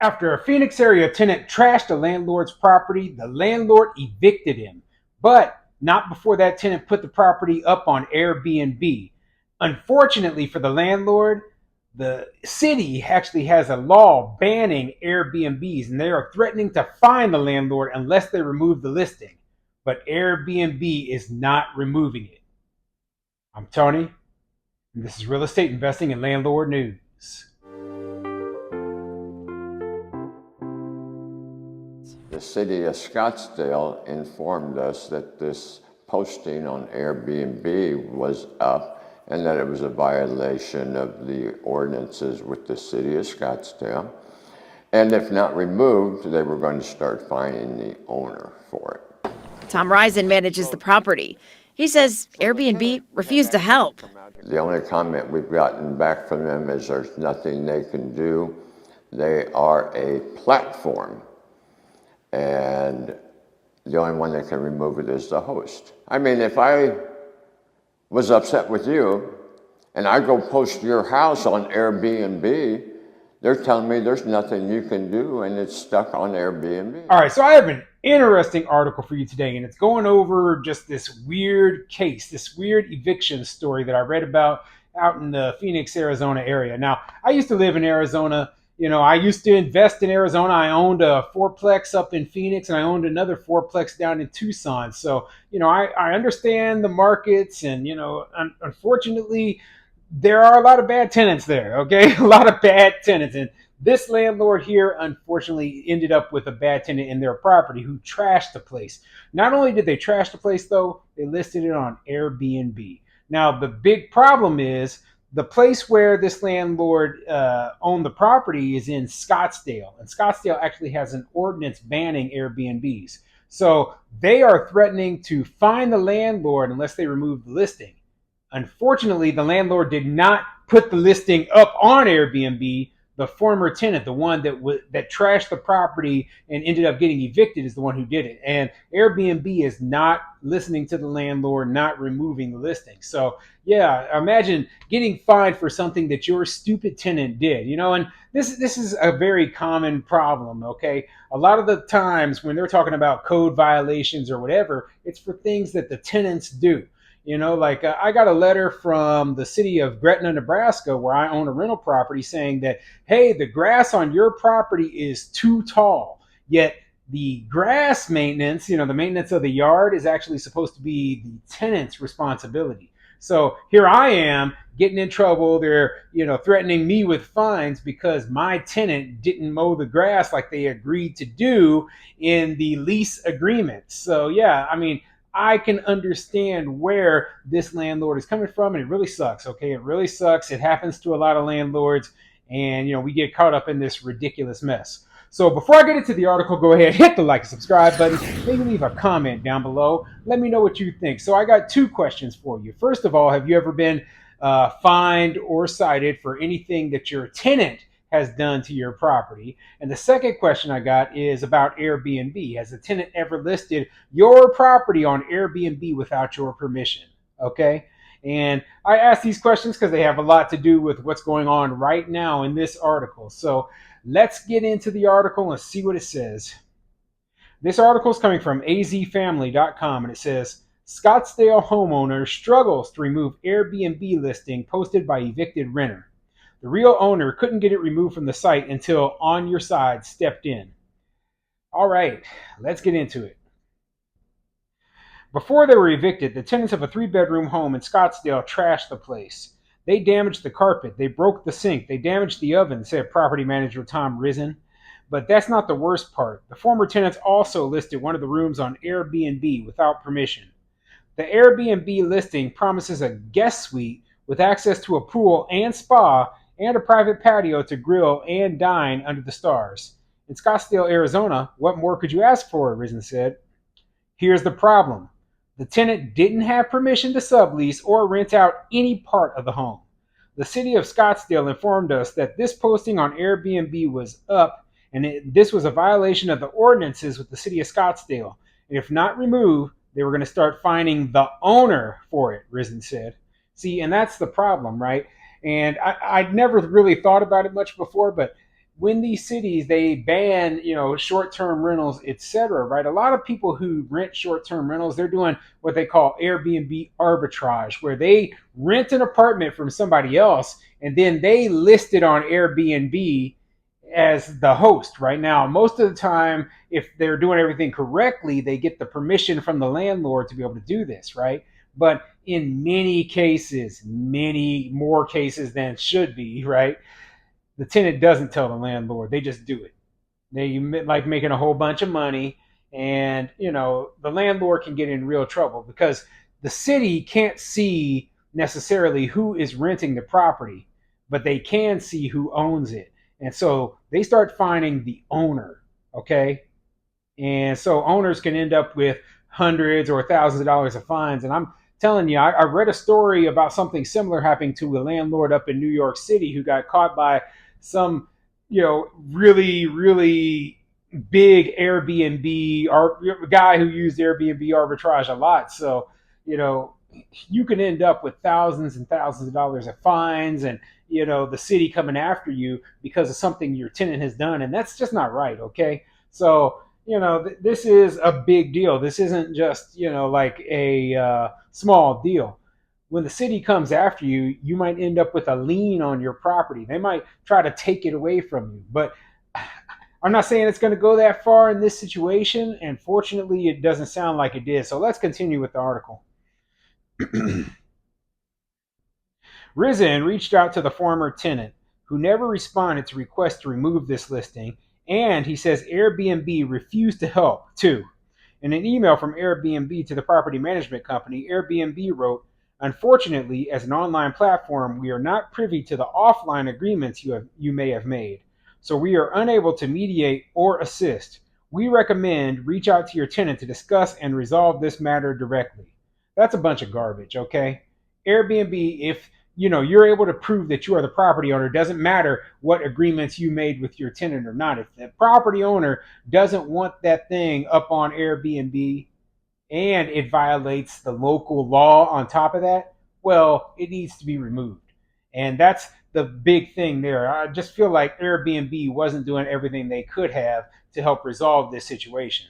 After a Phoenix area tenant trashed a landlord's property, the landlord evicted him, but not before that tenant put the property up on Airbnb. Unfortunately for the landlord, the city actually has a law banning Airbnbs, and they are threatening to fine the landlord unless they remove the listing. But Airbnb is not removing it. I'm Tony, and this is Real Estate Investing and Landlord News. The city of Scottsdale informed us that this posting on Airbnb was up and that it was a violation of the ordinances with the city of Scottsdale. And if not removed, they were going to start fining the owner for it. Tom Risen manages the property. He says Airbnb refused to help. The only comment we've gotten back from them is there's nothing they can do. They are a platform, and the only one that can remove it is the host. I mean, if I was upset with you and I go post your house on Airbnb, they're telling me there's nothing you can do and it's stuck on Airbnb. All right, so I have an interesting article for you today, and it's going over just this weird case, this weird eviction story that I read about out in the Phoenix, Arizona area. Now, I used to live in Arizona. You know, I used to invest in Arizona. I owned a fourplex up in Phoenix, and I owned another fourplex down in Tucson. So, you know, I understand the markets, and, you know, unfortunately, there are a lot of bad tenants there, okay? A lot of bad tenants. And this landlord here, unfortunately, ended up with a bad tenant in their property who trashed the place. Not only did they trash the place, though, they listed it on Airbnb. Now, the big problem is the place where this landlord owned the property is in Scottsdale, and Scottsdale actually has an ordinance banning Airbnbs. So they are threatening to fine the landlord unless they remove the listing. Unfortunately, the landlord did not put the listing up on Airbnb. The former tenant, the one that trashed the property and ended up getting evicted, is the one who did it. And Airbnb is not listening to the landlord, not removing the listing. So yeah, imagine getting fined for something that your stupid tenant did. You know, and this is a very common problem. Okay, a lot of the times when they're talking about code violations or whatever, it's for things that the tenants do. You know, like I got a letter from the city of Gretna, Nebraska, where I own a rental property saying that, hey, the grass on your property is too tall. Yet the grass maintenance, you know, the maintenance of the yard is actually supposed to be the tenant's responsibility. So here I am getting in trouble. They're, you know, threatening me with fines because my tenant didn't mow the grass like they agreed to do in the lease agreement. So yeah, I mean, I can understand where this landlord is coming from, and it really sucks. Okay, it really sucks. It happens to a lot of landlords, and you know, we get caught up in this ridiculous mess. So before I get into the article, go ahead, hit the like and subscribe button. Maybe leave a comment down below. Let me know what you think. So I got two questions for you. First of all, have you ever been fined or cited for anything that your tenant has done to your property? And the second question I got is about Airbnb. Has a tenant ever listed your property on Airbnb without your permission? Okay. And I ask these questions because they have a lot to do with what's going on right now in this article. So let's get into the article and see what it says. This article is coming from azfamily.com, and it says, Scottsdale homeowner struggles to remove Airbnb listing posted by evicted renter. The real owner couldn't get it removed from the site until On Your Side stepped in. All right, let's get into it. Before they were evicted, the tenants of a 3-bedroom home in Scottsdale trashed the place. They damaged the carpet, they broke the sink, they damaged the oven, said property manager Tom Risen. But that's not the worst part. The former tenants also listed one of the rooms on Airbnb without permission. The Airbnb listing promises a guest suite with access to a pool and spa and a private patio to grill and dine under the stars. In Scottsdale, Arizona, what more could you ask for, Risen said. Here's the problem. The tenant didn't have permission to sublease or rent out any part of the home. The city of Scottsdale informed us that this posting on Airbnb was up, and this was a violation of the ordinances with the city of Scottsdale. And if not removed, they were going to start fining the owner for it, Risen said. See, and that's the problem, right? And I'd never really thought about it much before, but when these cities they ban, short-term rentals, etc., right? A lot of people who rent short-term rentals, they're doing what they call Airbnb arbitrage, where they rent an apartment from somebody else and then they list it on Airbnb as the host. Right now, most of the time, if they're doing everything correctly, they get the permission from the landlord to be able to do this, right? But in many cases, many more cases than should be, right, the tenant doesn't tell the landlord. They just do it. They like making a whole bunch of money, and the landlord can get in real trouble because the city can't see necessarily who is renting the property, but they can see who owns it. And so they start finding the owner, okay? And so owners can end up with hundreds or thousands of dollars of fines. And I'm telling you, I read a story about something similar happening to a landlord up in New York City who got caught by some, really, really big Airbnb or a guy who used Airbnb arbitrage a lot. So, you know, you can end up with thousands and thousands of dollars of fines and, the city coming after you because of something your tenant has done. And that's just not right. Okay. So, this is a big deal. This isn't just, like a small deal. When the city comes after you, you might end up with a lien on your property. They might try to take it away from you. But I'm not saying it's going to go that far in this situation. And fortunately, it doesn't sound like it did. So let's continue with the article. Risen reached out to the former tenant, who never responded to requests to remove this listing, and he says Airbnb refused to help, too. In an email from Airbnb to the property management company, Airbnb wrote, "Unfortunately, as an online platform, we are not privy to the offline agreements you may have made, so we are unable to mediate or assist. We recommend reach out to your tenant to discuss and resolve this matter directly." That's a bunch of garbage, okay? Airbnb, if you're able to prove that you are the property owner, doesn't matter what agreements you made with your tenant or not. If the property owner doesn't want that thing up on Airbnb and it violates the local law on top of that, well, it needs to be removed. And that's the big thing there. I just feel like Airbnb wasn't doing everything they could have to help resolve this situation.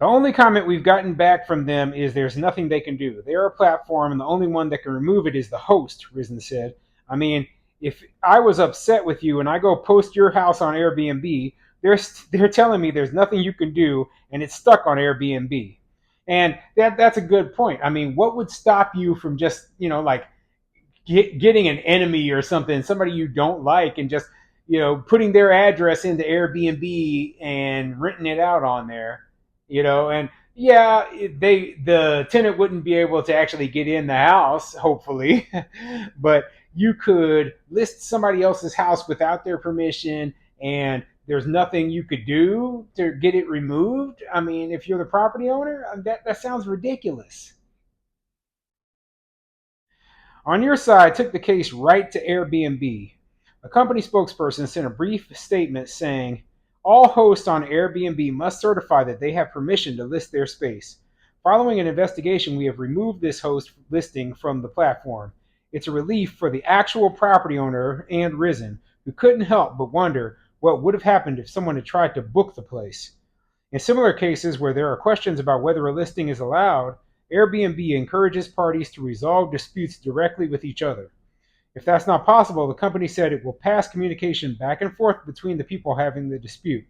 The only comment we've gotten back from them is there's nothing they can do. They're a platform, and the only one that can remove it is the host, Risen said. I mean, if I was upset with you and I go post your house on Airbnb, they're telling me there's nothing you can do, and it's stuck on Airbnb. And that's a good point. I mean, what would stop you from just, like getting an enemy or something, somebody you don't like, and just, putting their address into Airbnb and renting it out on there? And yeah, the tenant wouldn't be able to actually get in the house, hopefully, but you could list somebody else's house without their permission, and there's nothing you could do to get it removed. I mean, if you're the property owner, that sounds ridiculous. On your side, took the case right to Airbnb. A company spokesperson sent a brief statement saying, "All hosts on Airbnb must certify that they have permission to list their space. Following an investigation, we have removed this host listing from the platform. It's a relief for the actual property owner and Risen, who couldn't help but wonder what would have happened if someone had tried to book the place. In similar cases where there are questions about whether a listing is allowed, Airbnb encourages parties to resolve disputes directly with each other. If that's not possible, the company said it will pass communication back and forth between the people having the dispute.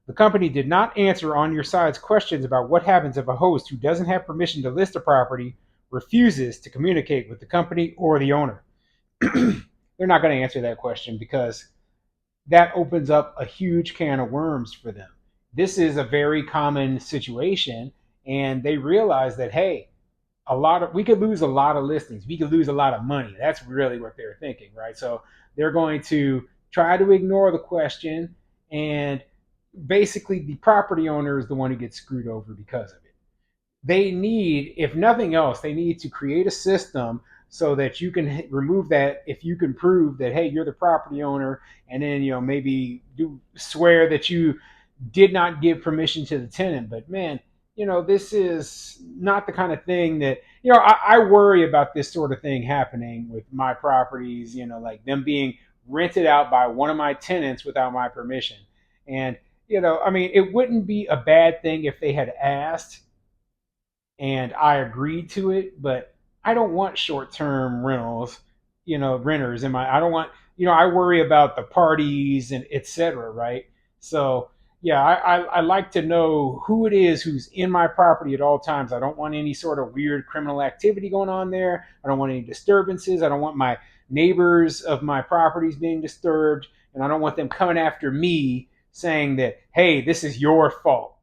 The company did not answer on your side's questions about what happens if a host who doesn't have permission to list a property refuses to communicate with the company or the owner." They're not going to answer that question because that opens up a huge can of worms for them. This is a very common situation, and they realize that, hey, we could lose a lot of listings. We could lose a lot of money. That's really what they're thinking, right? So they're going to try to ignore the question, and basically the property owner is the one who gets screwed over because of it. They need, if nothing else, they need to create a system so that you can remove that if you can prove that, hey, you're the property owner, and then maybe do swear that you did not give permission to the tenant. But man, this is not the kind of thing that, I worry about this sort of thing happening with my properties, like them being rented out by one of my tenants without my permission. And, I mean, it wouldn't be a bad thing if they had asked and I agreed to it, but I don't want short-term renters in my. I don't want, I worry about the parties and etc. Right? So yeah, I like to know who it is who's in my property at all times. I don't want any sort of weird criminal activity going on there. I don't want any disturbances. I don't want my neighbors of my properties being disturbed, and I don't want them coming after me saying that, hey, this is your fault.